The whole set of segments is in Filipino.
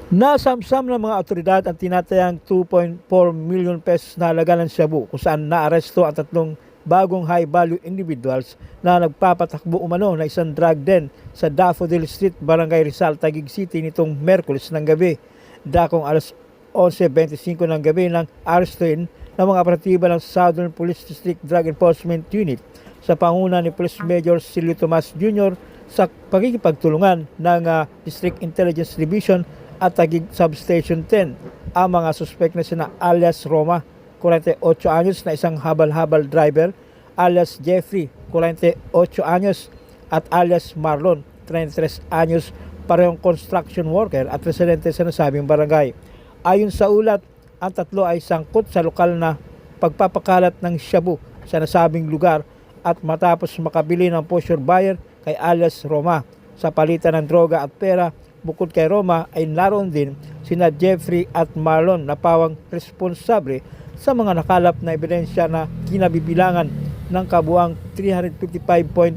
Nasamsam ng mga otoridad ang tinatayang 2.4 million pesos na halaga ng shabu kung saan naaresto ang tatlong bagong high-value individuals na nagpapatakbo umano na isang drug den sa Daffodil Street, Barangay Rizal, Taguig City nitong Merkules ng gabi. Dakong alas 11:25 ng gabi nang arestuin ng mga operatiba ng Southern Police District Drug Enforcement Unit sa panguna ni Police Major Silvio Tomas Jr. sa pakikipagtulungan ng District Intelligence Division at Taguig Substation 10 ang mga suspect na sina alias Roma, 48 anyos na isang habal-habal driver, alias Jeffrey, 48 anyos at alias Marlon, 33 anyos, parehong construction worker at residente sa nasabing barangay. Ayon sa ulat, ang tatlo ay sangkot sa lokal na pagpapakalat ng shabu sa nasabing lugar at matapos makabili ng pusher buyer kay alias Roma sa palitan ng droga at pera. Bukod kay Roma ay naroon din sina Jeffrey at Marlon na pawang responsable sa mga nakalap na ebidensya na kinabibilangan ng kabuang 355.25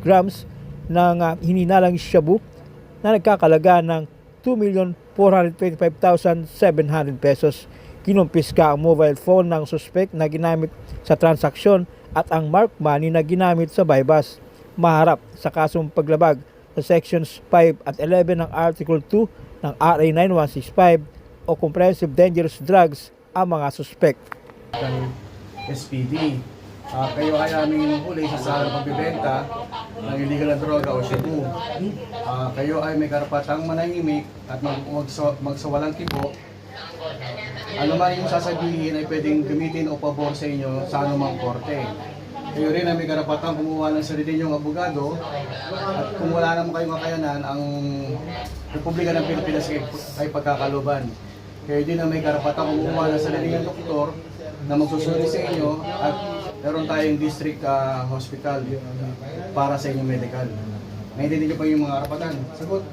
grams ng hininalang shabu na nagkakalaga ng 2,425,700 pesos. Kinumpiska ang mobile phone ng suspect na ginamit sa transaksyon at ang mark money na ginamit sa buy-bust. Maharap sa kasong paglabag sa Sections 5 at 11 ng Article 2 ng RA 9165 o Comprehensive Dangerous Drugs ang mga suspect. SPD. Kayo ay aming huli sa sala pagbibenta ng illegal na droga o shabu. Kayo ay may karapatang manahimik at magsawalang kibo. Ano man yung sasabihin ay pwedeng gamitin o pabor sa inyo sa anumang korte. Kayo rin ay may karapatang kumuha ng sarili niyong abogado at kung wala naman kayong kakayanan, ang Republika ng Pilipinas ay pagkakaluban. Kayo din ay may karapatang kumuha ng sarili niyong doktor na magsusuri sa inyo at meron tayong district hospital para sa inyong medical. Naiintindihan niyo pa yung mga karapatan? Sagot.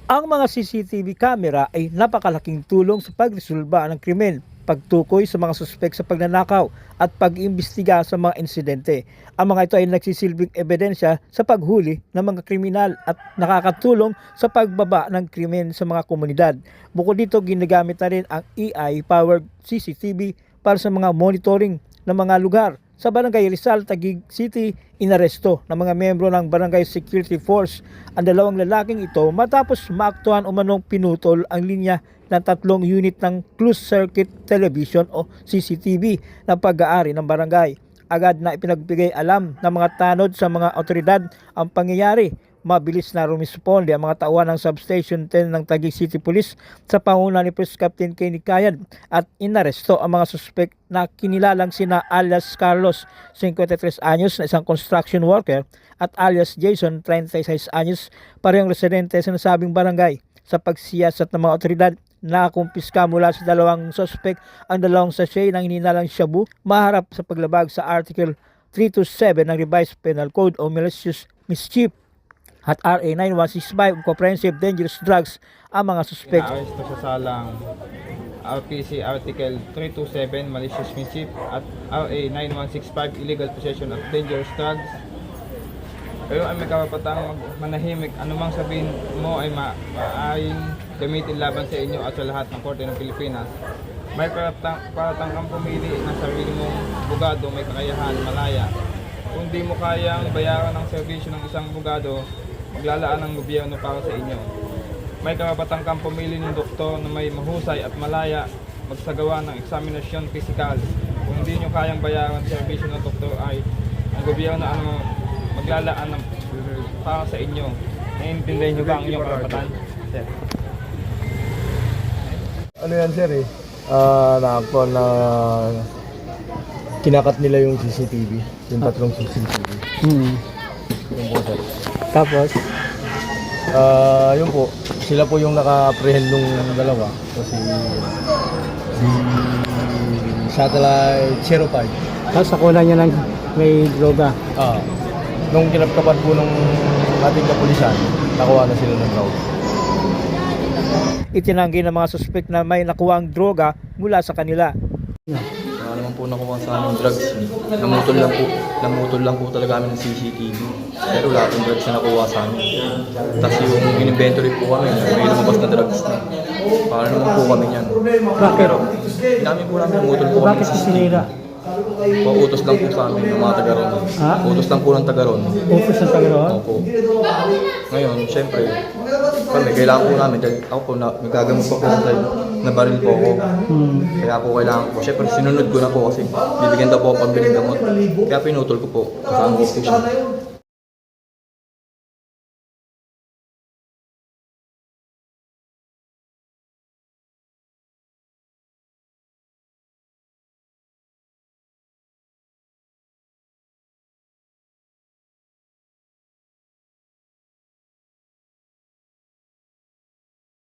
Ang mga CCTV camera ay napakalaking tulong sa pagresolba ng krimen, pagtukoy sa mga suspek sa pagnanakaw at pag-imbestiga sa mga insidente. Ang mga ito ay nagsisilbing ebidensya sa paghuli ng mga kriminal at nakakatulong sa pagbaba ng krimen sa mga komunidad. Bukod dito, ginagamit na rin ang AI-powered CCTV para sa mga monitoring ng mga lugar. Sa Barangay Rizal, Taguig City, inaresto ng mga membro ng Barangay Security Force ang dalawang lalaking ito matapos maaktuhan umanong pinutol ang linya ng 3 unit ng closed circuit television o CCTV na pag-aari ng barangay. Agad na ipinagbigay alam ng mga tanod sa mga otoridad ang pangyayari. Mabilis na rumisponde ang mga tauhan ng Substation 10 ng Taguig City Police sa panguna ni Police Captain Kenny Cayad at inaresto ang mga suspek na kinilalang sina alias Carlos, 53 anyos na isang construction worker at alias Jason, 36 anyos, parehong residente sa nasabing barangay. Sa pagsiyasat ng mga otoridad, nakakumpiska mula sa dalawang suspek ang 2 sachet ng hininalang shabu, maharap sa paglabag sa Article 327 ng Revised Penal Code o Malicious Mischief at RA 9165 Comprehensive Dangerous Drugs ang mga suspect. Naaresto sa salang RPC Article 327 Malicious Mischief at RA 9165 Illegal Possession of Dangerous Drugs. Kayo ay may karapatang manahimik. Anumang sabihin mo ay maaaring gamitin laban sa inyo at sa lahat ng korte ng Pilipinas. May karapatang kang pumili ng sarili mong abogado, may kakayahan, malaya. Kung di mo kayang bayaran ng serbisyo ng isang abogado, maglalaan ng gobyerno para sa inyo. May karapatang kang pumili ng doktor na may mahusay at malaya magsagawa ng eksaminasyon pisikal. Kung hindi nyo kayang bayaran ng serbisyo ng doktor ay ang gobyerno maglalaan ng para sa inyo. Naiintindihan nyo ba ang inyong karapatan? Sir. Ano yan sir nakapon na kinakat nila yung CCTV, yung 3 CCTV. Yung po sir. Tapos, yun po, sila po yung naka-apprehend nung dalawa. So si Satellite 05. tapos nakuha niya ng may droga. Nung kinapkapan po nung ating kapulisan, nakuha na sila ng droga. Itinanggi ng mga suspek na may nakuhang droga mula sa kanila. Wala naman po nakuha sa aming drugs. Namutol lang po talaga kami ng CCTV. Pero lahat ng drugs na nakuha sa amin. Tapos yung nag-inventory po kami, may lumabas na drugs na. Paano naman po kami yan? Pero, namin po namin, umutol po kami. Bakit sinira? Pautos lang po sa amin ng mga taga-ron. Ha? Utos lang po ng taga-ron. Office ng Tagaroon? Opo. Ngayon, syempre, kami, kailangan po namin, dahil ako po, nagagamot pa po sa nabaril po ako. Kaya po kailangan ko. Syempre, sinunod ko na po kasi bibigyan daw po ako pambiling gamot. Kaya pinutol ko po. Kasama ko po siya.